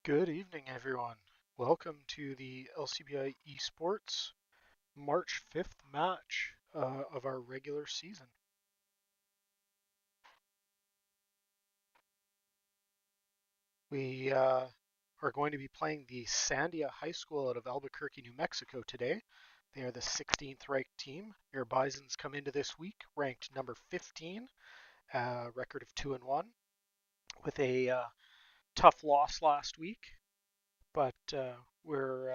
Good evening, everyone. Welcome to the LCBI Esports March 5th match of our regular season. We are going to be playing the Sandia High School out of Albuquerque, New Mexico today. They are the 16th ranked team. Your Bisons come into this week ranked number 15, record of 2-1, with a tough loss last week, but we're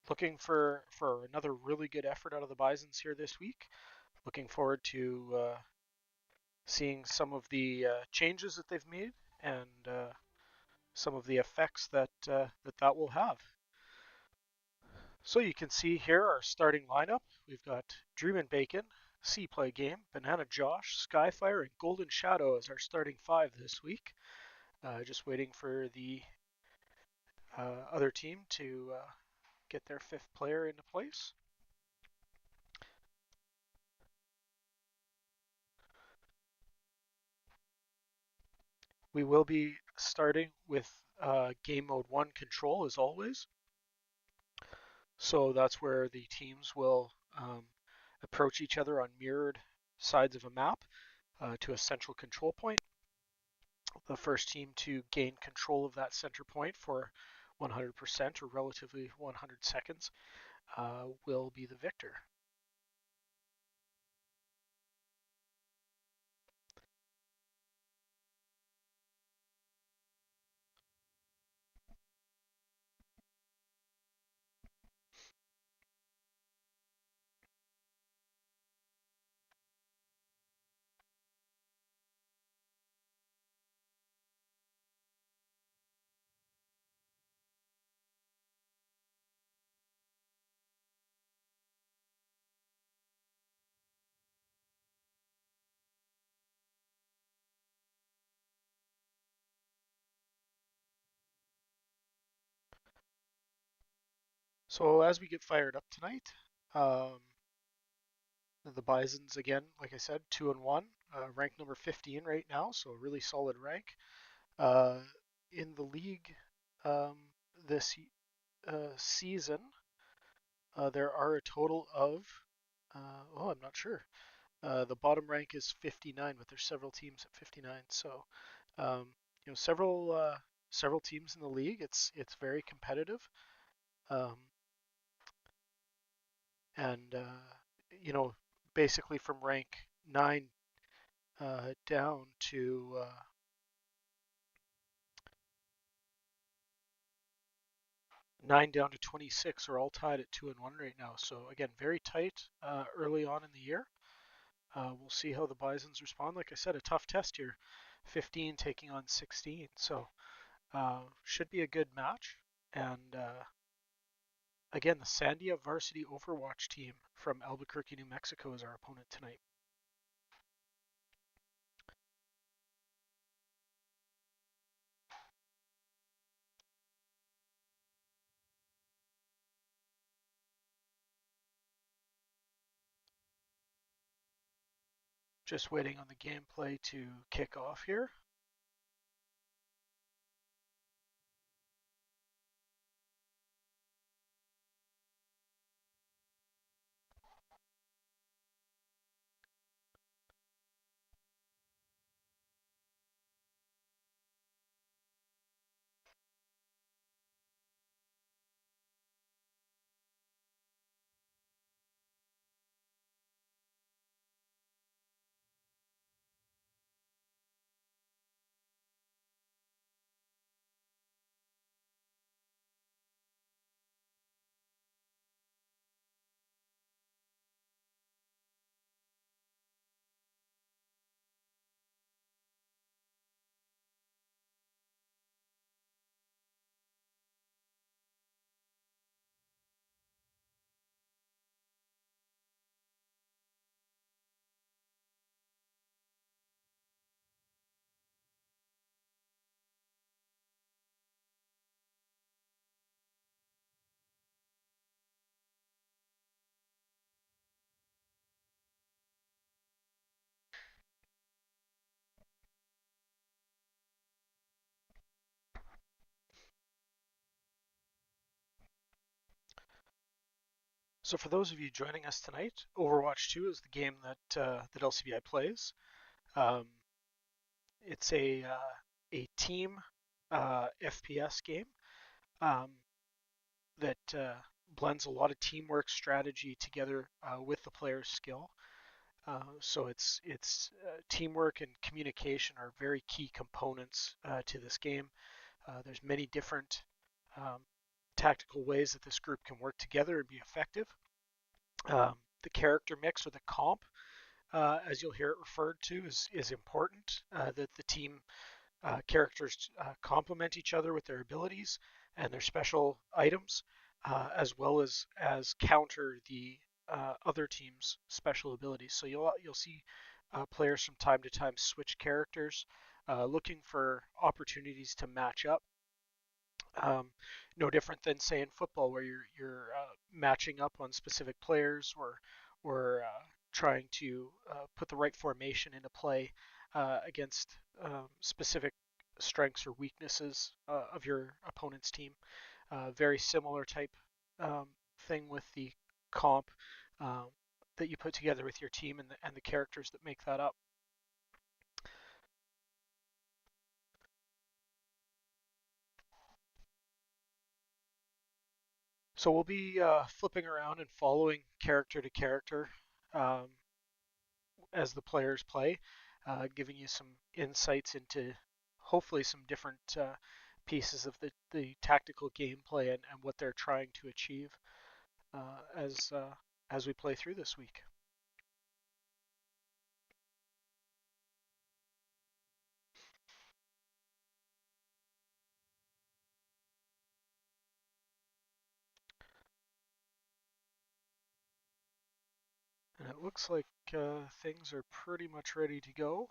looking for another really good effort out of the Bisons here this week. Looking forward to seeing some of the changes that they've made and some of the effects that will have. So you can see here our starting lineup. We've got Dreamin' Bacon, C Play Game, Banana Josh, Skyfire, and Golden Shadow as our starting five this week. Just waiting for the other team to get their fifth player into place. We will be starting with game mode 1 control as always. So that's where the teams will approach each other on mirrored sides of a map to a central control point. The first team to gain control of that center point for 100% or relatively 100 seconds will be the victor. So as we get fired up tonight, um, the Bisons again, like I said, 2-1, ranked number 15 right now, so a really solid rank. Uh, in the league um, this season, there are a total of, I'm not sure. The bottom rank is 59, but there's several teams at 59. So, um, several teams in the league. It's very competitive, um, and basically from rank 9 down to 26 are all tied at 2-1 right now. So again, very tight early on in the year. We'll see how the Bisons respond. Like I said, a tough test here. 15 taking on 16. So should be a good match. And again, the Sandia Varsity Overwatch team from Albuquerque, New Mexico is our opponent tonight. Just waiting on the gameplay to kick off here. So for those of you joining us tonight, Overwatch 2 is the game that LCBI plays. Um, it's a team FPS game um, that blends a lot of teamwork strategy together with the player's skill. So teamwork and communication are very key components to this game. There's many different um, tactical ways that this group can work together and be effective. The character mix or the comp, as you'll hear it referred to, is important. That the team characters complement each other with their abilities and their special items, as well as counter the other team's special abilities. So you'll see players from time to time switch characters, looking for opportunities to match up. Um, no different than say in football where you're matching up on specific players or trying to put the right formation into play against specific strengths or weaknesses of your opponent's team. Very similar type um, thing with the comp um, that you put together with your team and the characters that make that up. So we'll be flipping around and following character to character um, as the players play, giving you some insights into hopefully some different pieces of the tactical gameplay and what they're trying to achieve as we play through this week. And it looks like things are pretty much ready to go.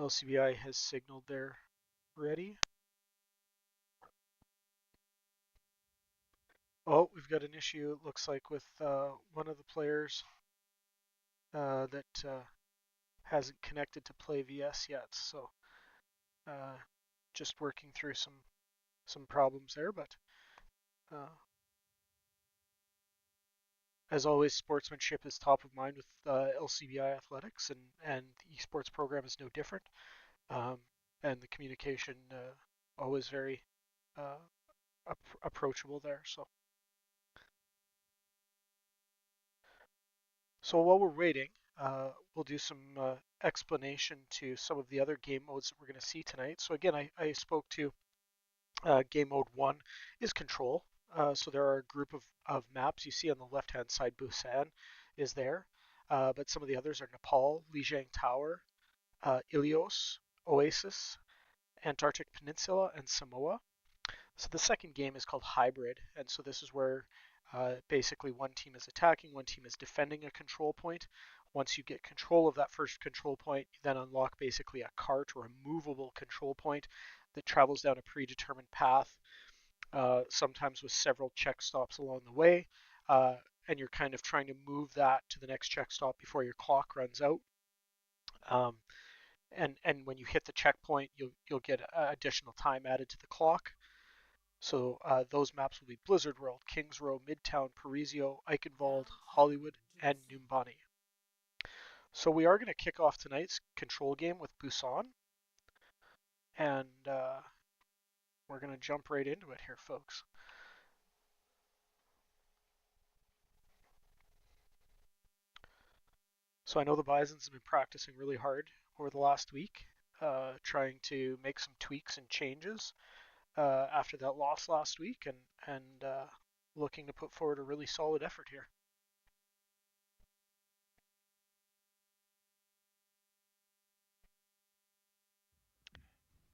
LCBI has signaled they're ready. Oh, we've got an issue, it looks like, with one of the players that hasn't connected to Play VS yet. So uh, just working through some problems there, but uh, as always, sportsmanship is top of mind with LCBI athletics, and the esports program is no different. Um, and the communication always very uh, approachable there. So while we're waiting, we'll do some explanation to some of the other game modes that we're going to see tonight. So again, I spoke to game mode 1 is control. So there are a group of maps. You see on the left-hand side, Busan is there. But some of the others are Nepal, Lijiang Tower, Ilios, Oasis, Antarctic Peninsula, and Samoa. So the second game is called Hybrid. And so this is where basically one team is attacking, one team is defending a control point. Once you get control of that first control point, you then unlock basically a cart or a movable control point that travels down a predetermined path, sometimes with several check stops along the way. And you're kind of trying to move that to the next check stop before your clock runs out. Um, and when you hit the checkpoint, you'll get additional time added to the clock. So those maps will be Blizzard World, Kings Row, Midtown, Parisio, Eichenwald, Hollywood, and Numbani. So we are going to kick off tonight's control game with Busan, and we're going to jump right into it here, folks. So I know the Bisons have been practicing really hard over the last week, trying to make some tweaks and changes after that loss last week, and looking to put forward a really solid effort here.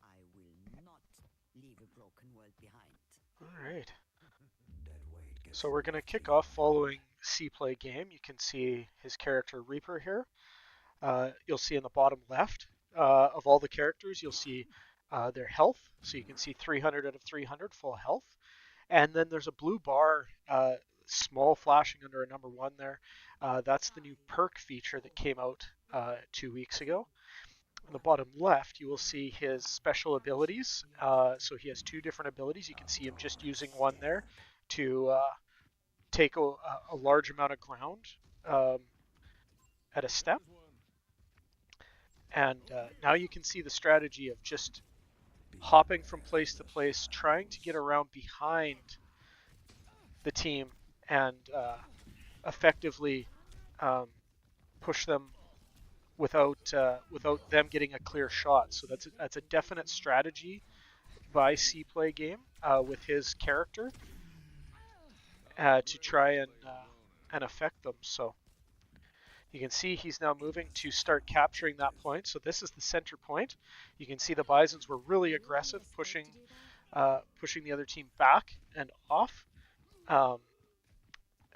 I will not leave a broken world behind. All right. Dead weight gets So we're going to left kick off behind. following C play game. You can see his character Reaper here. You'll see in the bottom left of all the characters, you'll see their health. So you can see 300 out of 300 full health. And then there's a blue bar, small flashing under a number 1 there. That's the new perk feature that came out 2 weeks ago. On the bottom left, you will see his special abilities. So he has 2 different abilities. You can see him just Outdoors using one there standard. to take a large amount of ground um, at a step. And now you can see the strategy of just hopping from place to place, trying to get around behind the team and effectively um, push them without them getting a clear shot. So that's a definite strategy by C Play Game with his character to try and affect them. So you can see he's now moving to start capturing that point. So this is the center point. You can see the Bisons were really aggressive, pushing the other team back and off. Um,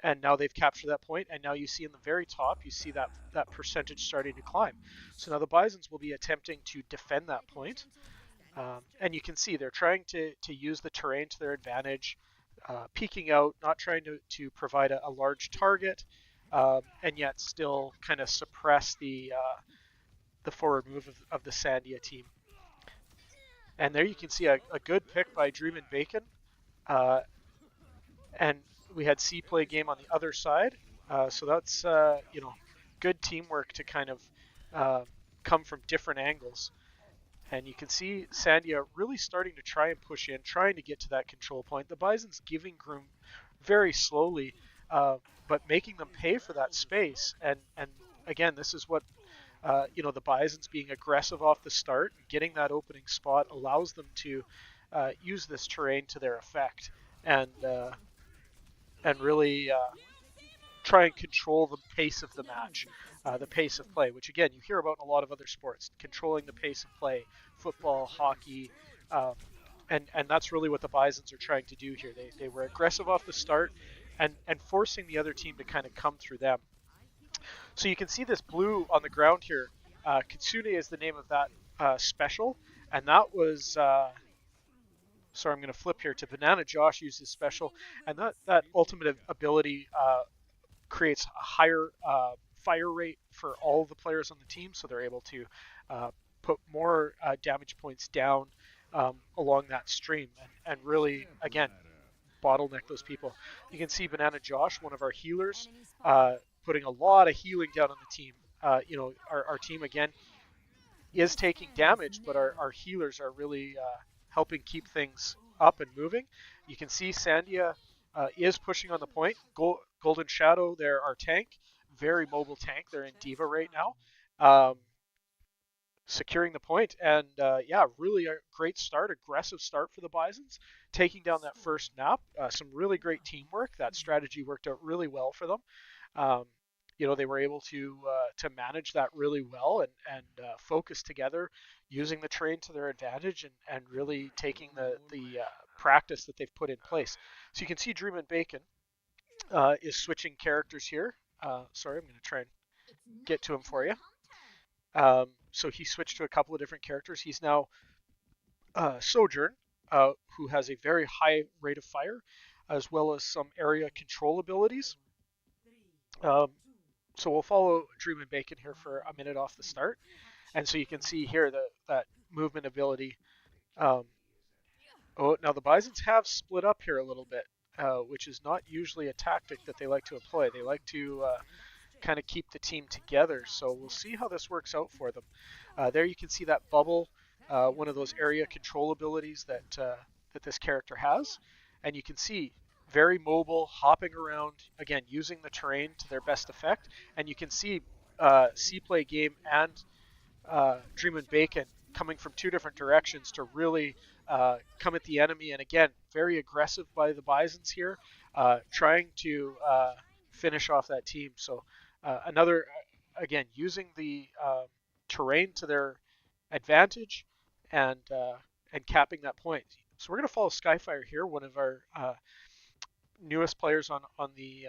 and now they've captured that point, and now you see in the very top, you see that percentage starting to climb. So now the Bisons will be attempting to defend that point. And you can see they're trying to use the terrain to their advantage, peeking out, not trying to provide a large target, and yet still kind of suppress the forward move of the Sandia team. And there you can see a good pick by Dream and Bacon. And we had C Play Game on the other side. So that's, good teamwork to kind of come from different angles. And you can see Sandia really starting to try and push in, trying to get to that control point. The Bison's giving groom very slowly, but making them pay for that space. And again, this is what the Bison's being aggressive off the start, getting that opening spot allows them to use this terrain to their effect and really try and control the pace of the match, the pace of play, which again you hear about in a lot of other sports, controlling the pace of play, football, hockey, and that's really what the Bisons are trying to do here. They were aggressive off the start and forcing the other team to kind of come through them. So you can see this blue on the ground here. Kitsune is the name of that special, and that was sorry, I'm going to flip here to Banana Josh uses special, and that ultimate ability creates a higher fire rate for all the players on the team, so they're able to put more damage points down along that stream and really, again, bottleneck those people. You can see Banana Josh, one of our healers, putting a lot of healing down on the team. Our team, again, is taking damage, but our healers are really helping keep things up and moving. You can see Sandia is pushing on the point. Golden Shadow, they're our tank, very mobile tank. They're in Diva right now, securing the point. And really a great start, aggressive start for the Bisons, taking down that first nap. Some really great teamwork. That strategy worked out really well for them. They were able to manage that really well and focus together, using the terrain to their advantage and really taking the practice that they've put in place. So you can see Dream and Bacon is switching characters here. Sorry, I'm going to try and get to him for you. So he switched to a couple of different characters. He's now Sojourn, who has a very high rate of fire, as well as some area control abilities. So we'll follow Dream and Bacon here for a minute off the start. And so you can see here that movement ability. Now the Bisons have split up here a little bit, which is not usually a tactic that they like to employ. They like to kind of keep the team together. So we'll see how this works out for them. There you can see that bubble, one of those area control abilities that this character has. And you can see very mobile, hopping around, again, using the terrain to their best effect. And you can see C Play Game and Dream and Bacon coming from two different directions to really come at the enemy. And again, very aggressive by the Bisons here, trying to finish off that team. So again, using the terrain to their advantage and capping that point. So we're going to follow Skyfire here, one of our newest players on the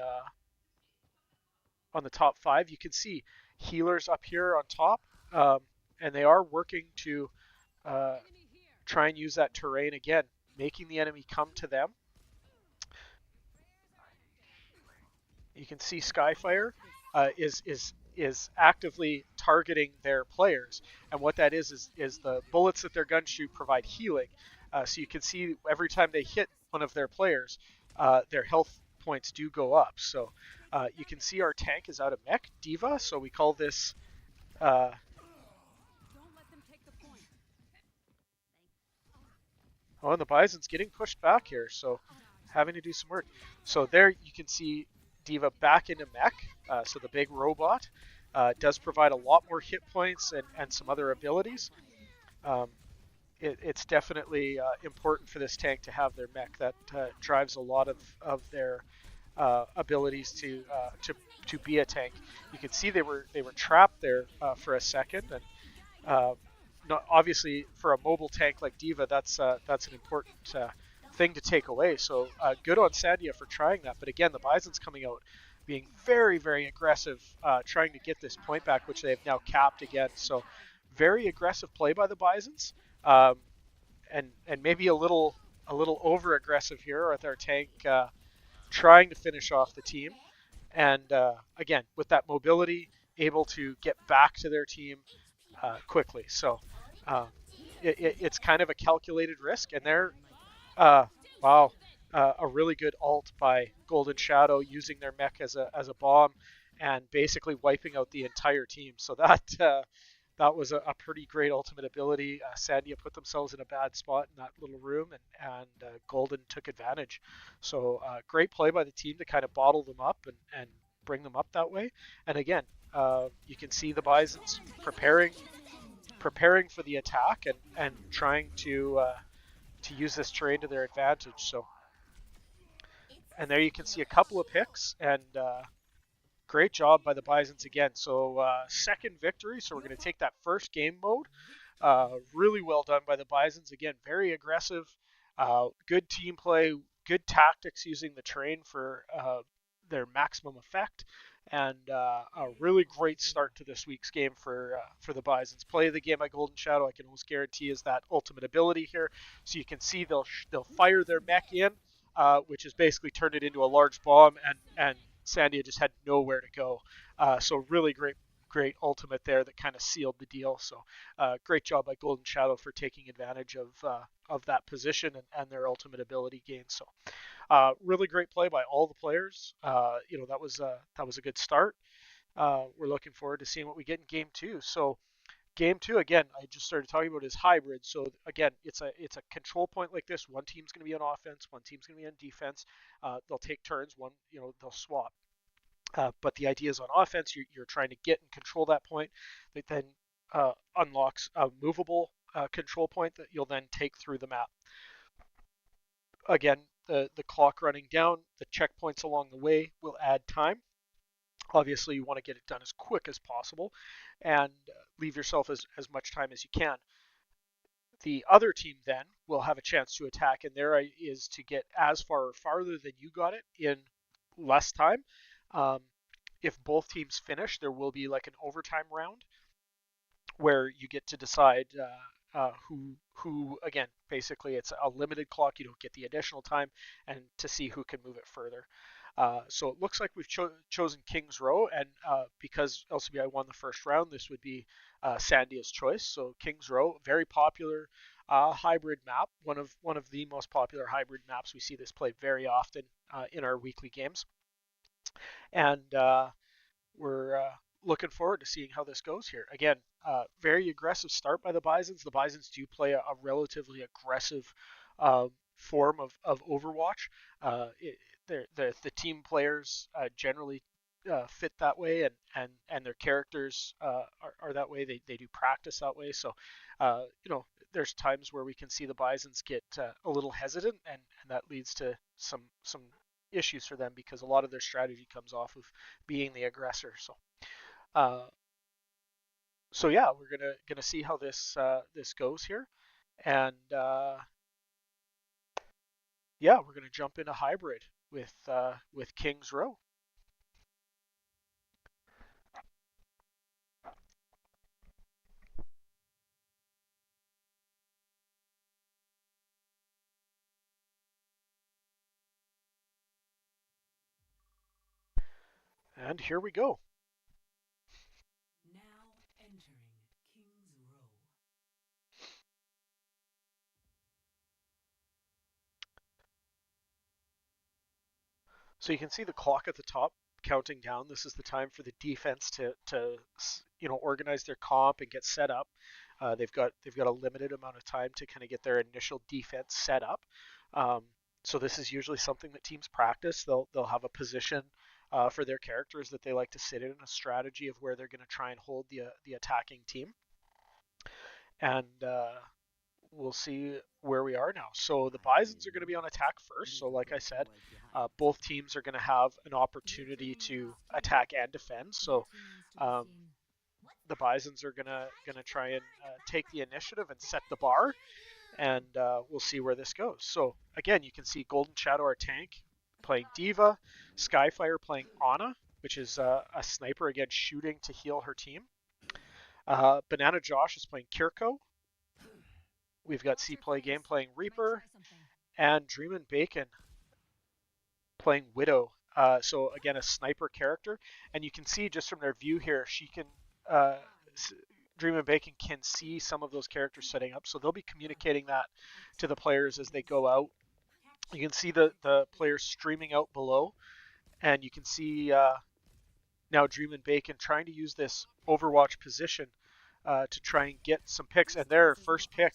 top 5. You can see healers up here on top, and they are working to try and use that terrain again, making the enemy come to them. You can see Skyfire is actively targeting their players, and what that is the bullets that their guns shoot provide healing. So you can see every time they hit one of their players, their health points do go up. So you can see our tank is out of mech, Diva, so we call this uh, Don't let them take the point. oh, and the Bison's getting pushed back here, so having to do some work. So there you can see Diva back into mech, so the big robot does provide a lot more hit points and some other abilities. Um, it's definitely important for this tank to have their mech. That drives a lot of their abilities to be a tank. You can see they were trapped there for a second, and uh, not obviously for a mobile tank like Diva, that's an important thing to take away. So good on Sandia for trying that. But again, the Bison's coming out being very aggressive, trying to get this point back, which they have now capped again. So very aggressive play by the Bisons, um, and maybe a little over aggressive here with our tank trying to finish off the team. And again, with that mobility, able to get back to their team quickly. So uh, it's kind of a calculated risk, and they're uh, wow, a really good ult by Golden Shadow using their mech as a bomb and basically wiping out the entire team. So that was a pretty great ultimate ability. Sandia put themselves in a bad spot in that little room, and Golden took advantage. So great play by the team to kind of bottle them up and bring them up that way. And again, you can see the Bisons preparing for the attack and trying to use this terrain to their advantage. So, and there you can see a couple of picks, and great job by the Bisons again. So second victory. So we're going to take that first game mode. Really well done by the Bisons again. Very aggressive, good team play, good tactics using the terrain for their maximum effect, and a really great start to this week's game for the Bisons. Play of the game by Golden Shadow, I can almost guarantee, is that ultimate ability here. So you can see they'll fire their mech in, which is basically turned it into a large bomb, and Sandia just had nowhere to go. So really great ultimate there that kind of sealed the deal. So great job by Golden Shadow for taking advantage of that position and their ultimate ability gain. So really great play by all the players. That was a good start. We're looking forward to seeing what we get in game two. So game two, again, I just started talking about is hybrid. So again, it's a control point like this. One team's going to be on offense, one team's going to be on defense. They'll take turns. They'll swap. But the idea is on offense, you're trying to get and control that point. That then unlocks a movable control point that you'll then take through the map. Again, the clock running down, the checkpoints along the way will add time. Obviously, you want to get it done as quick as possible and leave yourself as much time as you can. The other team then will have a chance to attack, and their is to get as far or farther than you got it in less time. Um, if both teams finish, there will be like an overtime round where you get to decide who again. Basically, it's a limited clock. You don't get the additional time, and to see who can move it further. So it looks like we've chosen Kings Row, and because LCBI won the first round, this would be Sandia's choice. So Kings Row, very popular hybrid map, one of the most popular hybrid maps. We see this played very often in our weekly games, and we're looking forward to seeing how this goes here. Again, very aggressive start by the Bisons. The Bisons do play a relatively aggressive form of Overwatch. The team players generally fit that way, and their characters are that way. They do practice that way. So, there's times where we can see the Bisons get a little hesitant, and that leads to some issues for them because a lot of their strategy comes off of being the aggressor. Uh, so yeah, we're gonna see how this goes here, and yeah, we're gonna jump into hybrid with Kings Row. And here we go. Now entering King's Row. So you can see the clock at the top counting down. This is the time for the defense to organize their comp and get set up. They've got a limited amount of time to kind of get their initial defense set up. Um, so this is usually something that teams practice. They'll have a position for their characters that they like to sit in, a strategy of where they're going to try and hold the attacking team, and we'll see where we are now. So the Bisons are going to be on attack first. So like I said, both teams are going to have an opportunity to attack and defend. So um, the Bisons are gonna try and take the initiative and set the bar, and we'll see where this goes. So again, you can see Golden Shadow, our tank, playing Diva, Skyfire playing Ana, which is a sniper, again shooting to heal her team. Banana Josh is playing Kirko. We've got C Play Game playing Reaper, and Dreamin' Bacon playing Widow. So again, a sniper character, and you can see just from their view here, she can uh, Dreamin' Bacon can see some of those characters setting up, so they'll be communicating that to the players as they go out. You can see the players streaming out below, and you can see now Dreamin' Bacon trying to use this Overwatch position to try and get some picks, and their first pick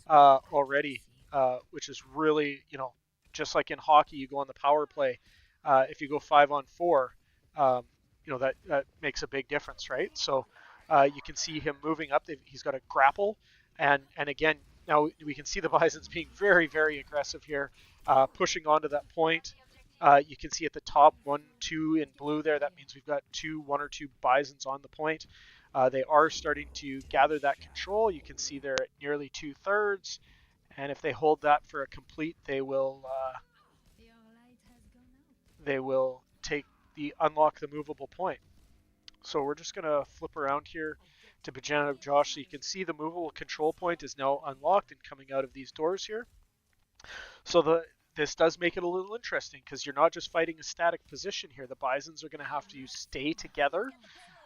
already, which is really, just like in hockey, you go on the power play. If you go 5-on-4, um, that makes a big difference, right? So you can see him moving up. He's got a grapple, and again, now we can see the Bisons being very, very aggressive here, pushing onto that point. You can see at the top 1-2 in blue there. That means we've got 1 or 2 Bisons on the point. They are starting to gather that control. You can see they're at nearly 2/3, and if they hold that for a complete, they will take the unlock the movable point. So we're just gonna flip around here to Banana Josh, so you can see the movable control point is now unlocked and coming out of these doors here. So this does make it a little interesting because you're not just fighting a static position here. The Bisons are going to have to stay together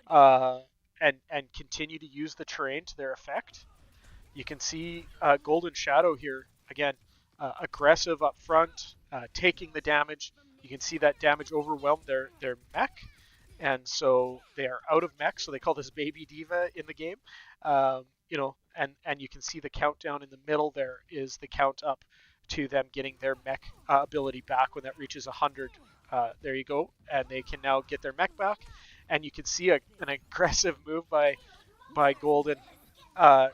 and continue to use the terrain to their effect. You can see Golden Shadow here, again, aggressive up front, taking the damage. You can see that damage overwhelmed their mech, and so they are out of mech, so they call this Baby Diva in the game. And you can see the countdown in the middle there is the count up to them getting their mech ability back when that reaches 100. There you go, and they can now get their mech back, and you can see an aggressive move by Golden,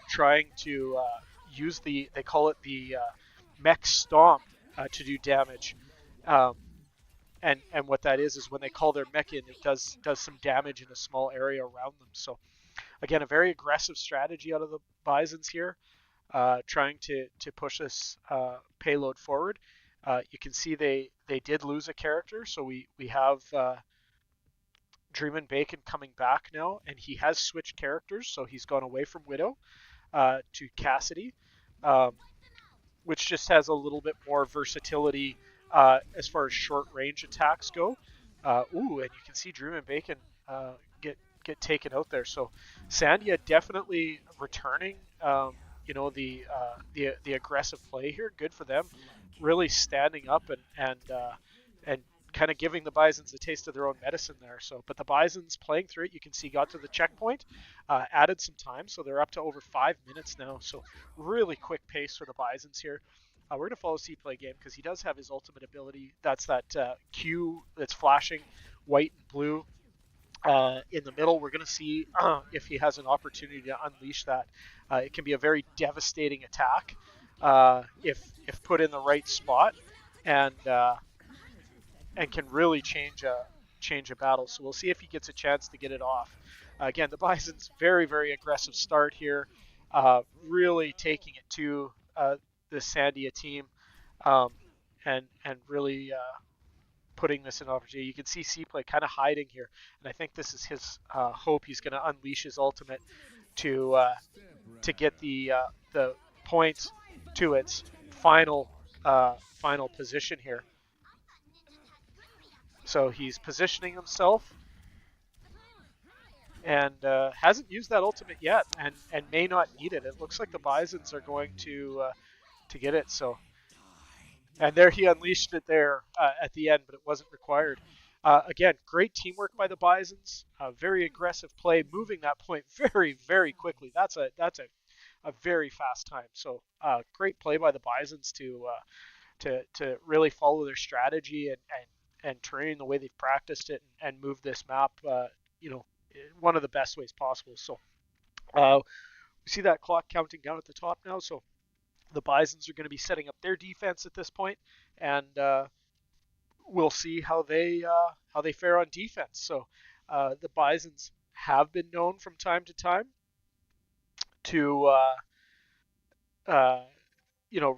trying to use they call it the mech stomp to do damage. And what that is when they call their mech in, it does some damage in a small area around them. So again, a very aggressive strategy out of the Bisons here, trying to push this payload forward. You can see they did lose a character, so we have Dreamin' Bacon coming back now, and he has switched characters, so he's gone away from Widow to Cassidy, which just has a little bit more versatility as far as short range attacks go. And you can see Dreamin' Bacon get taken out there. So Sandia definitely returning. The aggressive play here, good for them. Really standing up and kind of giving the Bisons a taste of their own medicine there. So, but the Bisons playing through it, you can see got to the checkpoint, added some time, so they're up to over 5 minutes now. So really quick pace for the Bisons here. We're going to follow C Play Game because he does have his ultimate ability. That's that Q that's flashing white and blue in the middle. We're going to see if he has an opportunity to unleash that. It can be a very devastating attack if put in the right spot, and can really change a battle. So we'll see if he gets a chance to get it off. Again, the Bison's very, very aggressive start here, really taking it to the Sandia team, and really putting this in opportunity. You can see C-Play kind of hiding here, and I think this is his hope. He's going to unleash his ultimate to get the point to its final position here. So he's positioning himself and hasn't used that ultimate yet, and may not need it. It looks like the Bisons are going to get it. So And there he unleashed it there at the end, but it wasn't required. Again, great teamwork by the Bisons. Very aggressive play, moving that point very, very quickly. That's a very fast time. So great play by the Bisons to really follow their strategy and train the way they've practiced it and move this map. You know, one of the best ways possible. So we see that clock counting down at the top now. So the Bisons are going to be setting up their defense at this point, and we'll see how they fare on defense. So the Bisons have been known from time to time to uh,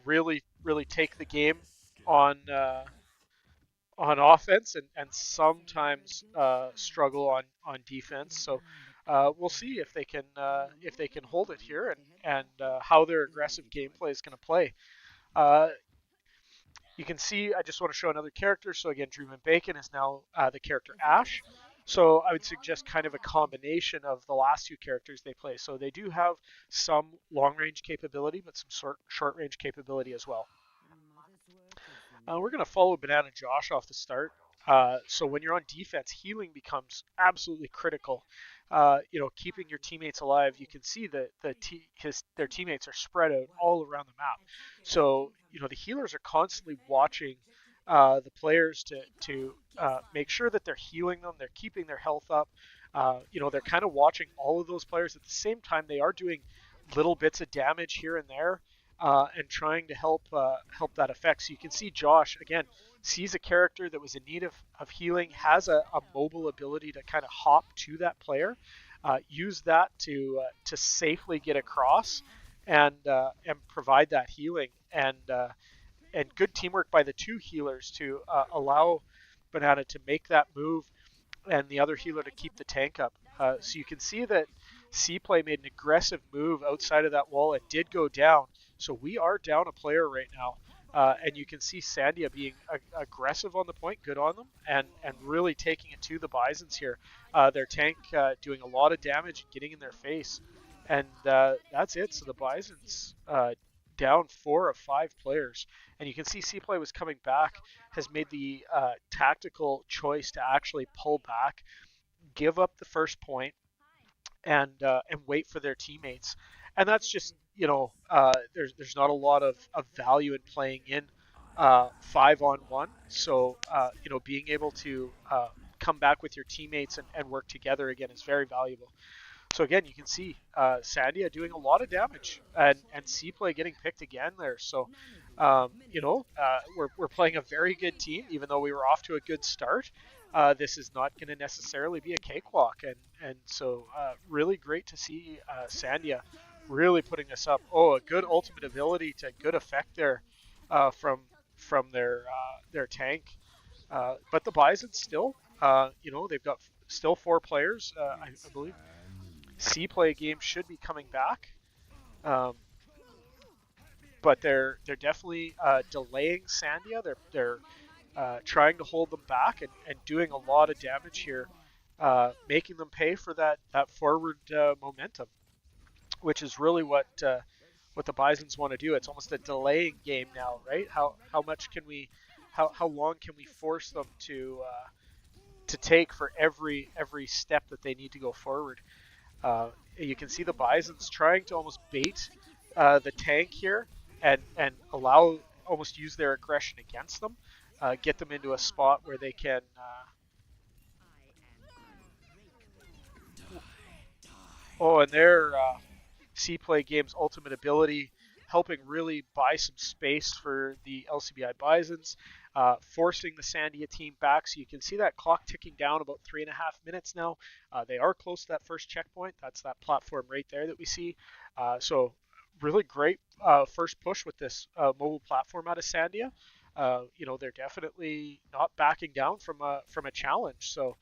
really take the game on on offense and sometimes struggle on defense. So we'll see if they can hold it here and how their aggressive gameplay is going to play. Uh, you can see, I just want to show another character. So again, Dream and Bacon is now the character Ash. So I would suggest kind of a combination of the last two characters they play. So they do have some long range capability, but some short range capability as well. We're going to follow Banana Josh off the start. So when you're on defense, healing becomes absolutely critical. Keeping your teammates alive. You can see that their teammates are spread out all around the map. So the healers are constantly watching the players to make sure that they're healing them. They're keeping their health up. They're kind of watching all of those players at the same time. They are doing little bits of damage here and there and trying to help that effect. So you can see Josh again sees a character that was in need of healing, has a mobile ability to kind of hop to that player, use that to safely get across and provide that healing and good teamwork by the two healers to allow Banana to make that move and the other healer to keep the tank up. So you can see that C-Play made an aggressive move outside of that wall. It did go down. So we are down a player right now. And you can see Sandia being aggressive on the point, good on them, and really taking it to the Bisons here. Their tank doing a lot of damage and getting in their face. And that's it. So the Bisons down 4 of 5 players. And you can see C-Play was coming back, has made the tactical choice to actually pull back, give up the first point, and wait for their teammates. And that's just there's not a lot of value in playing in 5-on-1. So being able to come back with your teammates and work together again is very valuable. So again, you can see Sandia doing a lot of damage and C-Play getting picked again there. So we're playing a very good team, even though we were off to a good start. This is not going to necessarily be a cakewalk, and so really great to see Sandia really putting us up. Oh, a good ultimate ability to good effect there from their tank. But the Bison still, they've got still 4 players. I believe C-Play game should be coming back. But they're definitely delaying Sandia. They're trying to hold them back and doing a lot of damage here, making them pay for that forward momentum, which is really what the Bisons want to do. It's almost a delaying game now, right? How much can we, how long can we force them to take for every step that they need to go forward? You can see the Bisons trying to almost bait the tank here and almost use their aggression against them, get them into a spot where they can. And their C-Play game's ultimate ability, helping really buy some space for the LCBI Bisons, forcing the Sandia team back. So you can see that clock ticking down about 3.5 minutes now. They are close to that first checkpoint. That's that platform right there that we see. So really great first push with this mobile platform out of Sandia. They're definitely not backing down from a challenge. So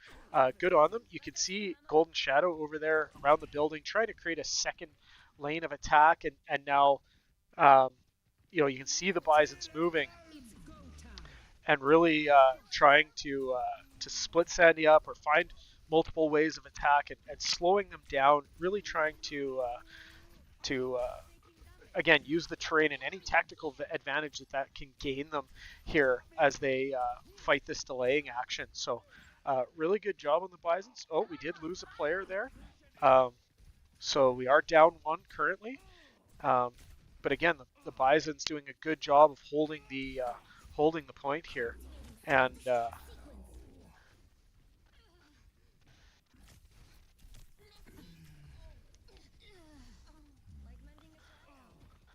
good on them. You can see Golden Shadow over there around the building trying to create a second lane of attack, and now um, you can see the Bisons moving and really trying to split Sandy up or find multiple ways of attack and slowing them down. Really trying to again, use the terrain and any tactical advantage that can gain them here as they fight this delaying action. So really good job on the Bisons. Oh, we did lose a player there. Um, so we are down one currently. Um, but again, the Bison's doing a good job of holding the point here. And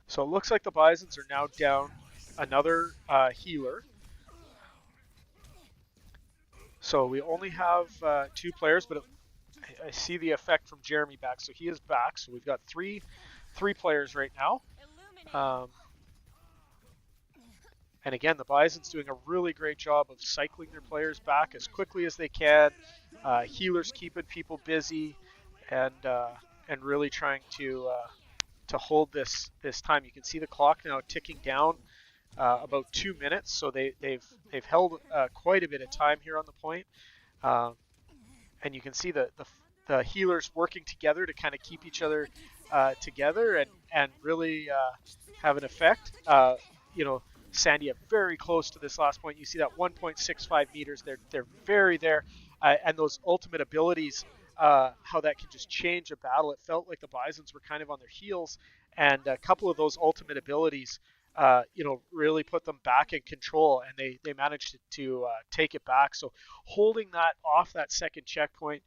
so it looks like the Bisons are now down another healer. So we only have two players, but I see the effect from Jeremy back. So he is back. So we've got three players right now. Um, and again, the Bison's doing a really great job of cycling their players back as quickly as they can. Healers keeping people busy, and really trying to hold this time. You can see the clock now ticking down about 2 minutes, so they've held quite a bit of time here on the point. Um, and you can see the healers working together to kind of keep each other together and really have an effect. You know, Sandia very close to this last point. You see that 1.65 meters. They're very there, and those ultimate abilities. How that can just change a battle. It felt like the Bisons were kind of on their heels, and a couple of those ultimate abilities, really put them back in control, and they managed to take it back. So holding that off that second checkpoint,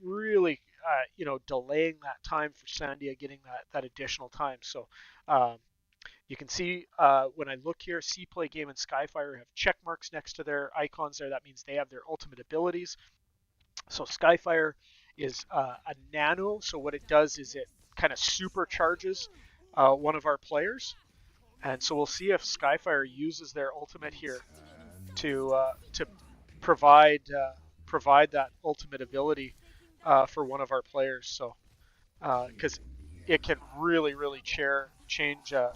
really, delaying that time for Sandia getting that additional time. So um, you can see when I look here, C Play Game and Skyfire have check marks next to their icons there. That means they have their ultimate abilities. So Skyfire is a nano. So what it does is it kind of supercharges one of our players. And so we'll see if Skyfire uses their ultimate here to provide that ultimate ability for one of our players. So because it can really change a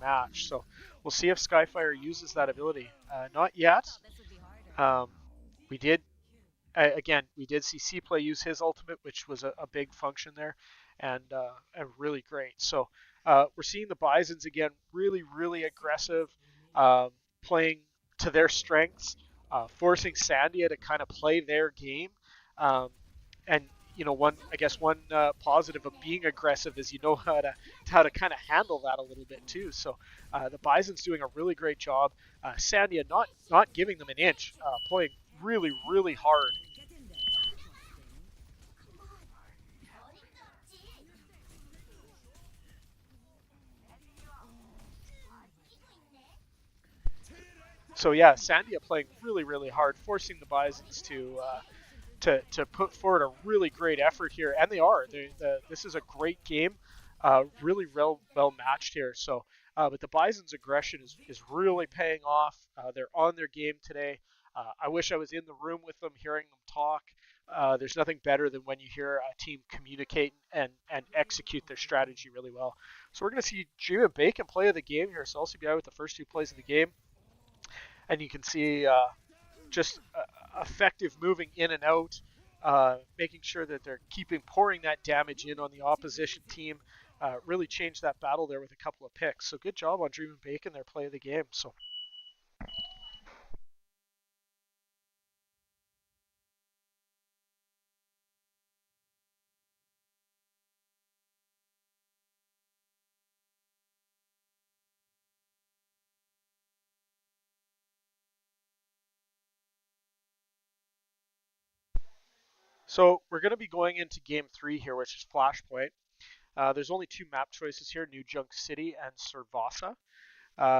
match. So we'll see if Skyfire uses that ability. Not yet. Um, we did again, we did see C Play use his ultimate, which was a big function there, and really great. So we're seeing the Bisons again, really aggressive, um, playing to their strengths, forcing Sandia to kind of play their game. Um, and one positive of being aggressive is you know how to kind of handle that a little bit too. So the Bison's doing a really great job. Sandia not giving them an inch, playing really hard. So yeah, Sandia playing really hard, forcing the Bisons to put forward a really great effort here, and they are. This is a great game, really well matched here. So, but the Bison's aggression is really paying off. They're on their game today. I wish I was in the room with them, hearing them talk. There's nothing better than when you hear a team communicate and execute their strategy really well. So we're going to see Jim and Bacon play of the game here. So LCBI with the first two plays of the game, and you can see just effective moving in and out, making sure that they're pouring that damage in on the opposition team. Really changed that battle there with a couple of picks. So good job on Dream and Bacon, their play of the game. So we're going to be going into game three here, which is Flashpoint. There's only two map choices here: New Junk City and Servasa.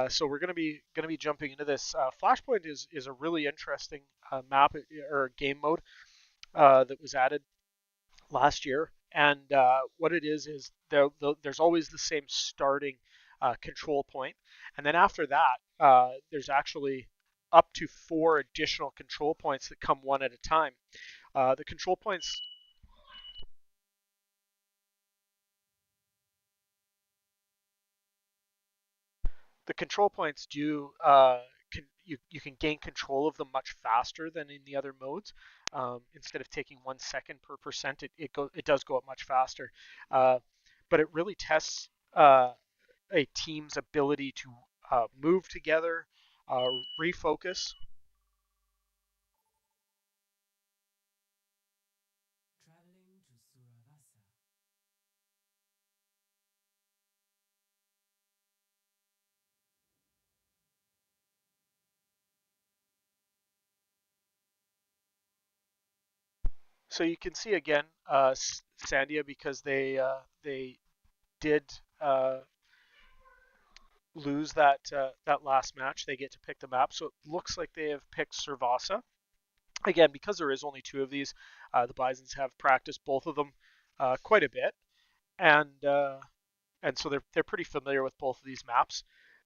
So we're going to be jumping into this. Flashpoint is a really interesting map or game mode that was added last year. And what it is there's always the same starting control point. And then after that, there's actually up to 4 additional control points that come one at a time. The control points the control points do you can gain control of them much faster than in the other modes. Instead of taking 1 second per percent, it does go up much faster. Uh, but it really tests a team's ability to move together, refocus. Traveling to Suravasa. So you can see again, Sandia, because they did uh, lose that last match, they get to pick the map. So it looks like they have picked Servasa. Again, because there is only two of these, the Bisons have practiced both of them quite a bit, and so they're pretty familiar with both of these maps.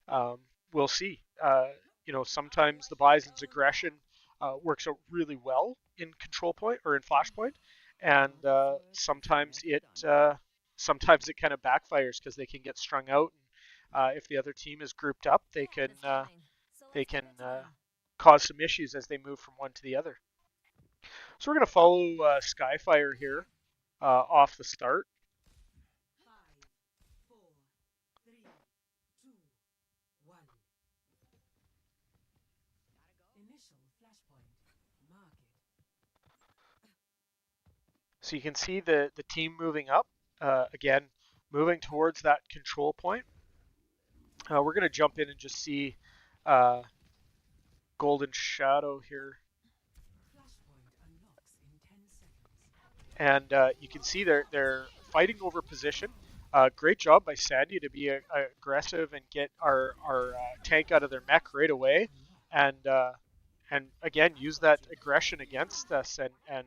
Um, we'll see. Sometimes the Bison's aggression works out really well in Control Point or in Flashpoint, and sometimes it kind of backfires because they can get strung out. And if the other team is grouped up, they can cause some issues as they move from one to the other. So we're going to follow Skyfire here off the start. 5, 4, 3, 2, 1. Initial flashpoint. Mark it. So you can see the team moving up, again, moving towards that control point. We're going to jump in and just see uh, Golden Shadow here. Flashpoint unlocks in 10 seconds. And you can see they're fighting over position. Great job by Sandy to be aggressive and get our tank out of their mech right away, and again use that aggression against us, and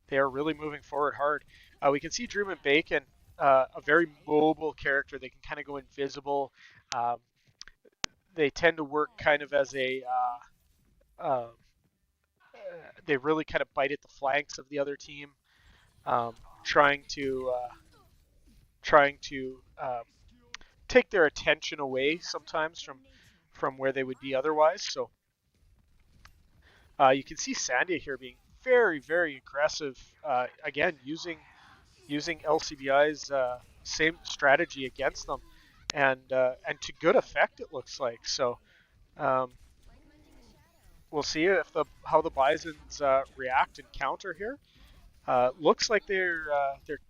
they are really moving forward hard. We can see Dream and Bacon, a very mobile character. They can kind of go invisible. Um, they tend to work kind of as uh, they really kind of bite at the flanks of the other team, um, trying to take their attention away sometimes from where they would be otherwise. So you can see Sandia here being very, very aggressive. Again, using LCBI's same strategy against them, and to good effect it looks like. So um, we'll see how the Bisons react and counter here. Looks like they're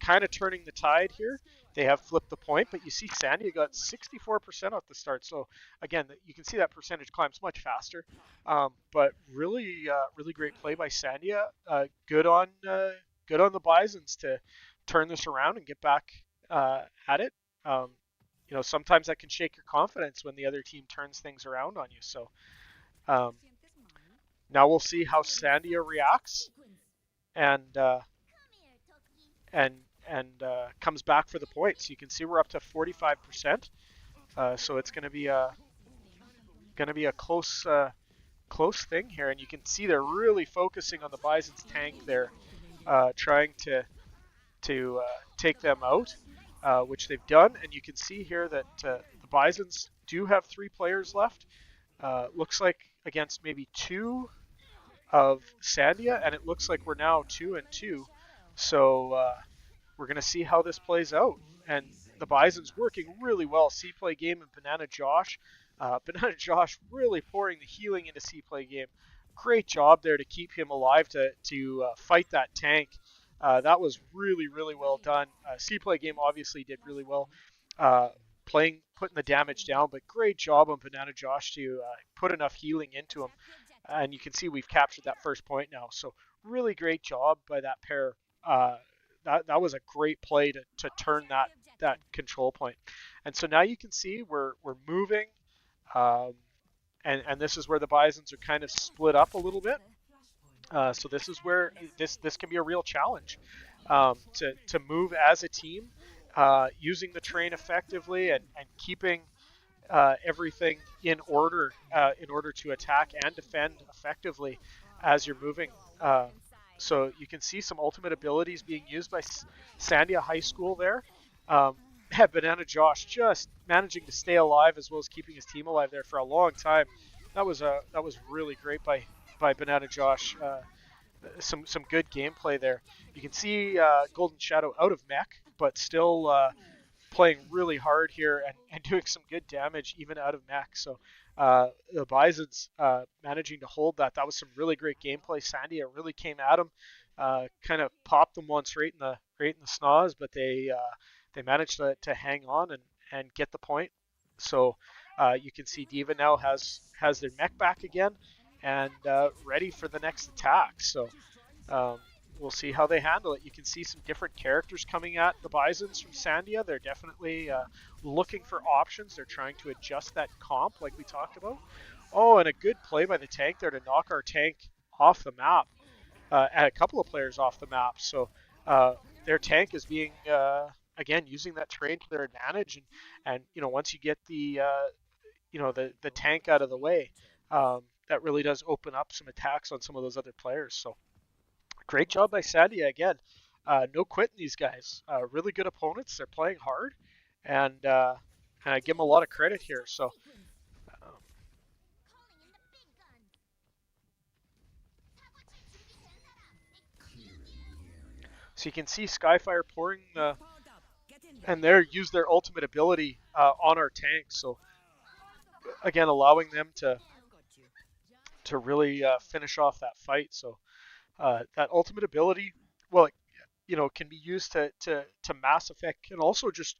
kind of turning the tide here. They have flipped the point, but you see Sandia got 64% off the start. So again, you can see that percentage climbs much faster. But really great play by Sandia. Good on the Bisons to turn this around and get back at it. Um, sometimes that can shake your confidence when the other team turns things around on you. So um, now we'll see how Sandia reacts and and comes back for the points. You can see we're up to 45%. So it's going to be a close thing here, and you can see they're really focusing on the Bison's tank. They're trying to take them out, which they've done, and you can see here that the Bisons do have 3 players left. Looks like against maybe 2 of Sandia, and it looks like we're now 2-2. So we're going to see how this plays out. And the Bison's working really well. C-Play Game and Banana Josh. Banana Josh really pouring the healing into C-Play Game. Great job there to keep him alive to fight that tank. That was really, really well done. C-Play Game obviously did really well putting the damage down, but great job on Banana Josh to put enough healing into him. And you can see we've captured that first point now. So really great job by that pair. That was a great play to turn that control point. And so now you can see we're moving, and this is where the Bisons are kind of split up a little bit. So this is where this can be a real challenge to move as a team, using the terrain effectively and keeping everything in order to attack and defend effectively as you're moving. So you can see some ultimate abilities being used by Sandia High School there. Banana Josh just managing to stay alive as well as keeping his team alive there for a long time. That was really great by Banana Josh. Some good gameplay there. You can see Golden Shadow out of mech, but still playing really hard here and doing some good damage even out of mech. So the Bisons managing to hold that. That was some really great gameplay. Sandia really came at them, kind of popped them once right in the snoz, but they managed to hang on and get the point. So you can see Diva now has their mech back again and ready for the next attack. So um, we'll see how they handle it. You can see some different characters coming at the Bisons from Sandia. They're definitely looking for options. They're trying to adjust that comp like we talked about. Oh, and a good play by the tank there to knock our tank off the map, and a couple of players off the map. So uh, their tank is being, again, using that terrain to their advantage. And once you get the tank out of the way, that really does open up some attacks on some of those other players. So great job by Sandia again. No quitting these guys. Really good opponents. They're playing hard, and I give them a lot of credit here. Um, so you can see Skyfire pouring, and they use their ultimate ability on our tank. So again, allowing them to really finish off that fight. So that ultimate ability, well, can be used to mass effect, and also just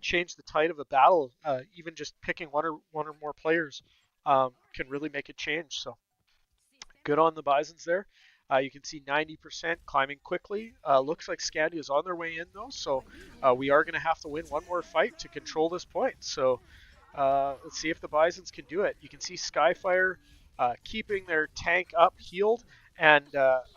change the tide of a battle. Even just picking one or more players can really make a change. So good on the Bisons there. You can see 90% climbing quickly. Looks like Scandia is on their way in though, so we are going to have to win one more fight to control this point. So let's see if the Bisons can do it. You can see Skyfire keeping their tank up, healed, and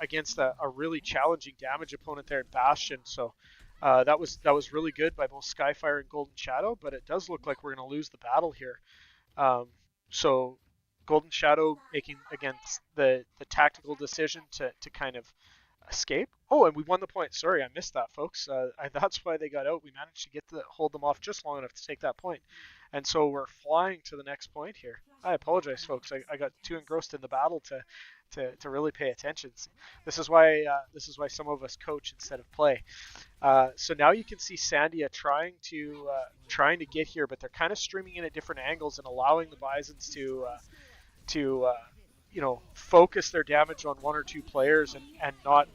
against a really challenging damage opponent there in Bastion. So that was really good by both Skyfire and Golden Shadow, but it does look like we're going to lose the battle here. Um, so Golden Shadow making again the tactical decision to kind of escape. Oh, and we won the point. Sorry, I missed that, folks. That's why they got out. We managed to hold them off just long enough to take that point. And so we're flying to the next point here. I apologize, folks. I got too engrossed in the battle to really pay attention. This is why some of us coach instead of play. So now you can see Sandia trying to get here, but they're kind of streaming in at different angles and allowing the Bisons to focus their damage on one or two players and not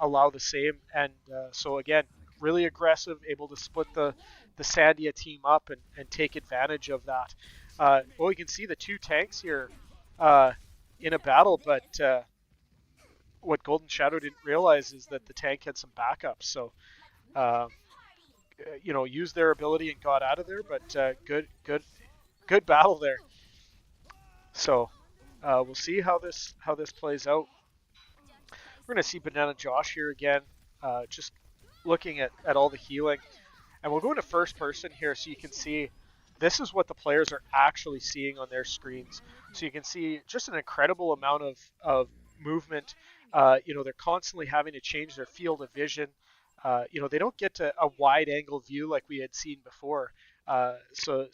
allow the same. And so again, really aggressive, able to split the Sandia team up and take advantage of that. Well, you can see the two tanks here in a battle, but what Golden Shadow didn't realize is that the tank had some backups. So uh, used their ability and got out of there. But good battle there. So we'll see how this plays out. We're going to see Banana Josh here again, just looking at all the healing. And we'll go into first person here so you can see this is what the players are actually seeing on their screens. So you can see just an incredible amount of movement. They're constantly having to change their field of vision. They don't get to a wide angle view like we had seen before. So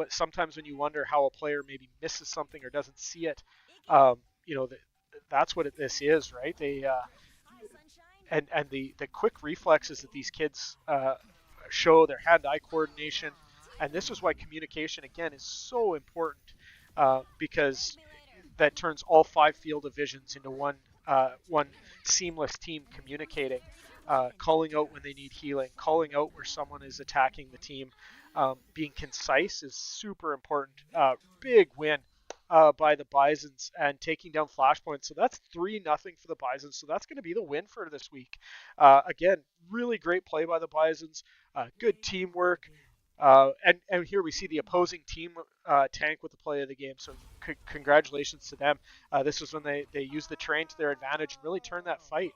sometimes when you wonder how a player maybe misses something or doesn't see it, um, you know, that's what this is, right? And the quick reflexes that these kids show, their hand-eye coordination, and this is why communication again is so important, because that turns all 5 field of visions into one seamless team communicating, calling out when they need healing, calling out where someone is attacking the team. Being concise is super important. Big win by the Bisons and taking down Flashpoint. So that's 3-0 for the Bisons. So that's going to be the win for this week. Again, really great play by the Bisons. Good teamwork. And here we see the opposing team tank with the play of the game. So congratulations to them. This was when they used the terrain to their advantage and really turned that fight.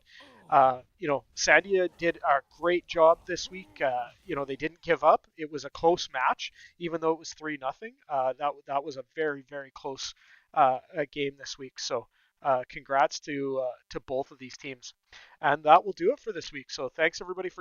Sandia did a great job this week. They didn't give up. It was a close match, even though it was 3-0. That was a very, very close game this week. So congrats to both of these teams. And that will do it for this week. So thanks everybody for